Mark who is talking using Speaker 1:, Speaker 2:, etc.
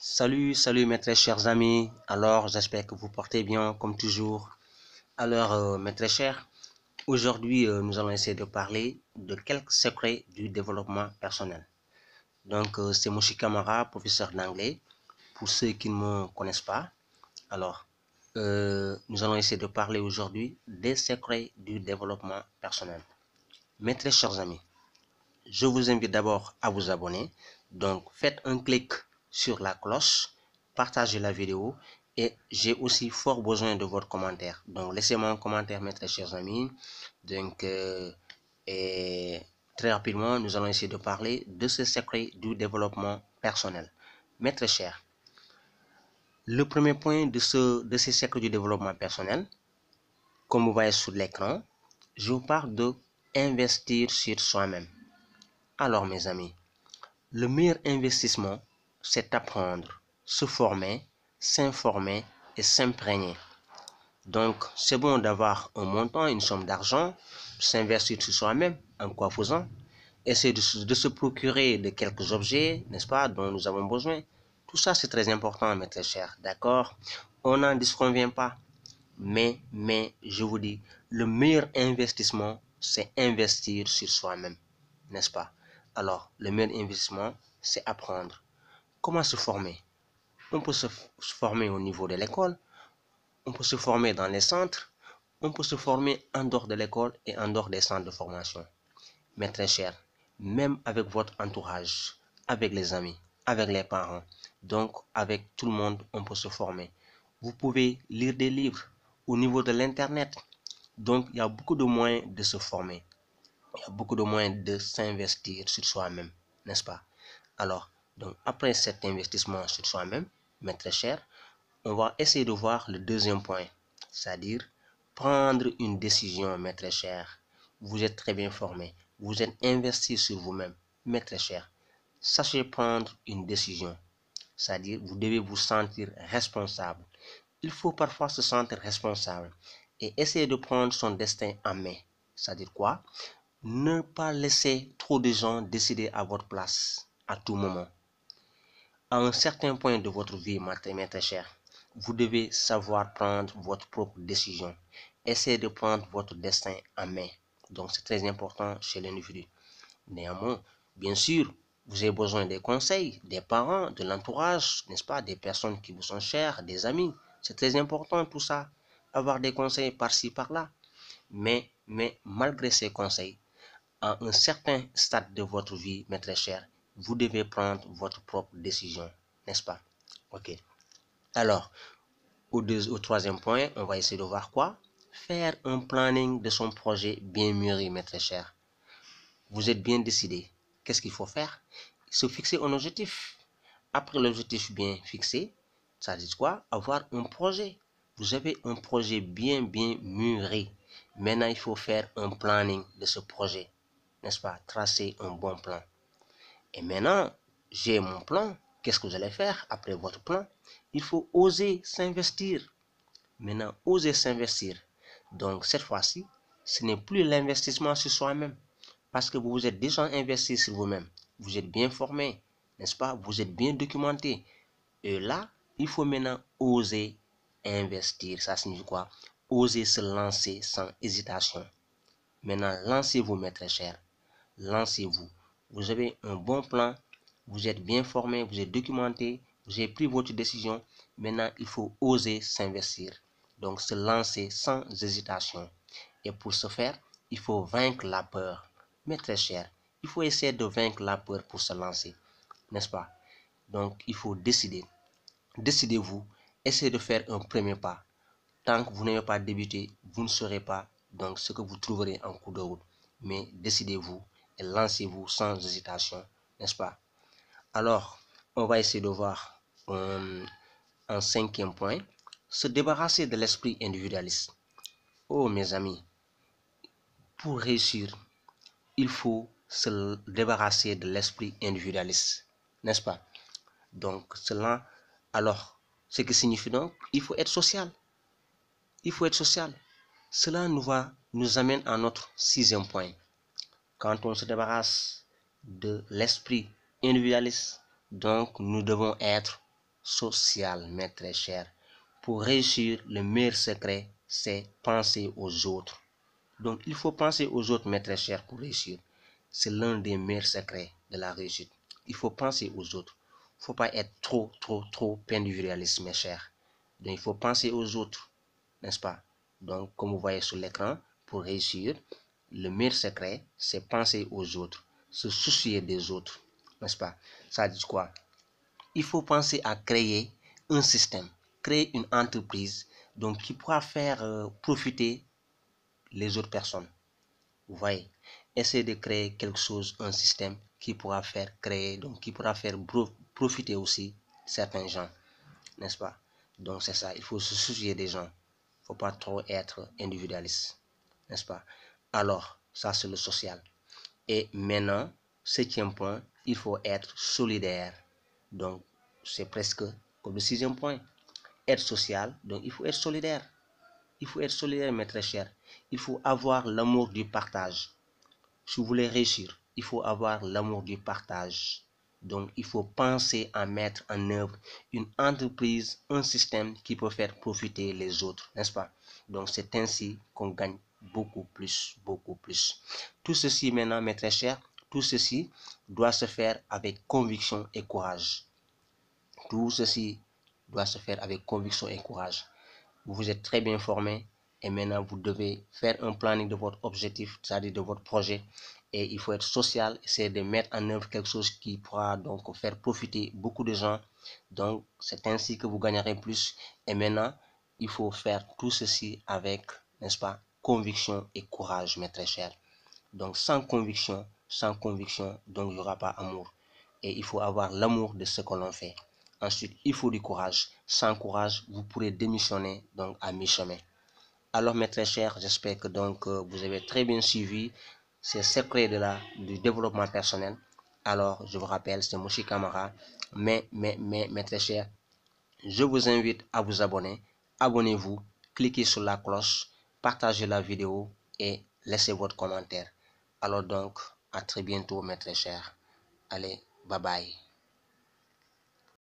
Speaker 1: Salut mes très chers amis. Alors, j'espère que vous portez bien comme toujours. Alors, mes très chers, aujourd'hui, nous allons essayer de parler de quelques secrets du développement personnel. Donc, c'est Moshi Kamara, professeur d'anglais. Pour ceux qui ne me connaissent pas, alors, nous allons essayer de parler aujourd'hui des secrets du développement personnel. Mes très chers amis, je vous invite d'abord à vous abonner. Donc, faites un clic sur la cloche, partagez la vidéo et j'ai aussi fort besoin de votre commentaire. Donc, laissez-moi un commentaire, mes très chers amis. Donc, et très rapidement, nous allons essayer de parler de ce secret du développement personnel. Mes très chers, le premier point de ces secrets du développement personnel, comme vous voyez sur l'écran, je vous parle de investir sur soi-même. Alors, mes amis, le meilleur investissement, c'est apprendre, se former, s'informer et s'imprégner. Donc, c'est bon d'avoir un montant, une somme d'argent, s'investir sur soi-même, en quoi faisant, essayer de se procurer de quelques objets, n'est-ce pas, dont nous avons besoin. Tout ça, c'est très important, mes très chers, d'accord? On n'en disconvient pas. Mais, je vous dis, le meilleur investissement, c'est investir sur soi-même, n'est-ce pas? Alors, le meilleur investissement, c'est apprendre. Comment se former? On peut se former au niveau de l'école, on peut se former dans les centres, on peut se former en dehors de l'école et en dehors des centres de formation. Mais très cher, même avec votre entourage, avec les amis, avec les parents, donc avec tout le monde, on peut se former. Vous pouvez lire des livres au niveau de l'Internet. Donc, il y a beaucoup de moyens de se former. Il y a beaucoup de moyens de s'investir sur soi-même, n'est-ce pas? Alors, donc, après cet investissement sur soi-même, mais très cher, on va essayer de voir le deuxième point, c'est-à-dire prendre une décision, mais très cher. Vous êtes très bien formé, vous êtes investi sur vous-même, mais très cher. Sachez prendre une décision, c'est-à-dire vous devez vous sentir responsable. Il faut parfois se sentir responsable et essayer de prendre son destin en main. C'est-à-dire quoi? Ne pas laisser trop de gens décider à votre place à tout moment. À un certain point de votre vie, mes très chers, vous devez savoir prendre votre propre décision. Essayez de prendre votre destin en main. Donc, c'est très important chez l'individu. Néanmoins, bien sûr, vous avez besoin des conseils, des parents, de l'entourage, n'est-ce pas, des personnes qui vous sont chères, des amis. C'est très important tout ça, avoir des conseils par-ci, par-là. Mais malgré ces conseils, à un certain stade de votre vie, mes très chers, vous devez prendre votre propre décision, n'est-ce pas? Ok. Alors, au troisième point, on va essayer de voir quoi? Faire un planning de son projet bien mûri, mes très chers. Vous êtes bien décidé. Qu'est-ce qu'il faut faire? Se fixer un objectif. Après l'objectif bien fixé, ça dit quoi? Avoir un projet. Vous avez un projet bien mûri. Maintenant, il faut faire un planning de ce projet, n'est-ce pas? Tracer un bon plan. Et maintenant, j'ai mon plan. Qu'est-ce que vous allez faire après votre plan? Il faut oser s'investir. Maintenant, oser s'investir. Donc, cette fois-ci, ce n'est plus l'investissement sur soi-même. Parce que vous vous êtes déjà investi sur vous-même. Vous êtes bien formé, n'est-ce pas? Vous êtes bien documenté. Et là, il faut maintenant oser investir. Ça signifie quoi? Oser se lancer sans hésitation. Maintenant, lancez-vous, mes très chers. Lancez-vous. Vous avez un bon plan, vous êtes bien formé, vous êtes documenté, vous avez pris votre décision. Maintenant, il faut oser s'investir. Donc, se lancer sans hésitation. Et pour ce faire, il faut vaincre la peur. Mais très cher, il faut essayer de vaincre la peur pour se lancer, n'est-ce pas? Donc, il faut décider. Décidez-vous, essayez de faire un premier pas. Tant que vous n'avez pas débuté, vous ne saurez pas donc ce que vous trouverez en cours de route. Mais décidez-vous et lancez-vous sans hésitation, n'est-ce pas? Alors, on va essayer de voir un cinquième point, se débarrasser de l'esprit individualiste. Oh mes amis, pour réussir, il faut se débarrasser de l'esprit individualiste, n'est-ce pas? Donc, cela, alors, ce qui signifie donc, il faut être social. Il faut être social. Cela nous amène à notre sixième point. Quand on se débarrasse de l'esprit individualiste, donc nous devons être social, mes très chers. Pour réussir, le meilleur secret, c'est penser aux autres. Donc, il faut penser aux autres, mes très chers, pour réussir. C'est l'un des meilleurs secrets de la réussite. Il faut penser aux autres. Il ne faut pas être trop individualiste, mes chers. Donc, il faut penser aux autres, n'est-ce pas? Donc, comme vous voyez sur l'écran, pour réussir, le meilleur secret, c'est penser aux autres, se soucier des autres, n'est-ce pas? Ça dit quoi? Il faut penser à créer un système, créer une entreprise donc qui pourra faire profiter les autres personnes. Vous voyez, essayez de créer quelque chose, un système qui pourra faire créer, donc qui pourra faire profiter aussi certains gens, n'est-ce pas? Donc c'est ça, il faut se soucier des gens. Il ne faut pas trop être individualiste, n'est-ce pas? Alors, ça c'est le social. Et maintenant, septième point, il faut être solidaire. Donc, c'est presque comme le sixième point. Être social, donc il faut être solidaire. Il faut être solidaire, mes très chers. Il faut avoir l'amour du partage. Si vous voulez réussir, il faut avoir l'amour du partage. Donc, il faut penser à mettre en œuvre une entreprise, un système qui peut faire profiter les autres, n'est-ce pas? Donc, c'est ainsi qu'on gagne beaucoup plus, beaucoup plus. Tout ceci maintenant, mes très chers, tout ceci doit se faire avec conviction et courage. Tout ceci doit se faire avec conviction et courage. Vous vous êtes très bien formé et maintenant vous devez faire un planning de votre objectif, c'est-à-dire de votre projet. Et il faut être social, essayer de mettre en œuvre quelque chose qui pourra donc faire profiter beaucoup de gens. Donc c'est ainsi que vous gagnerez plus. Et maintenant, il faut faire tout ceci avec, n'est-ce pas, conviction et courage, mes très chers. Donc sans conviction, donc il n'y aura pas amour. Et il faut avoir l'amour de ce que l'on fait. Ensuite, il faut du courage. Sans courage, vous pourrez démissionner donc à mi-chemin. Alors mes très chers, j'espère que donc vous avez très bien suivi ces secrets du développement personnel. Alors, je vous rappelle, c'est Moshi Kamara. Mais mes très chers, je vous invite à vous abonner. Abonnez-vous, cliquez sur la cloche, partagez la vidéo et laissez votre commentaire. Alors donc, à très bientôt mes très chers. Allez, bye bye.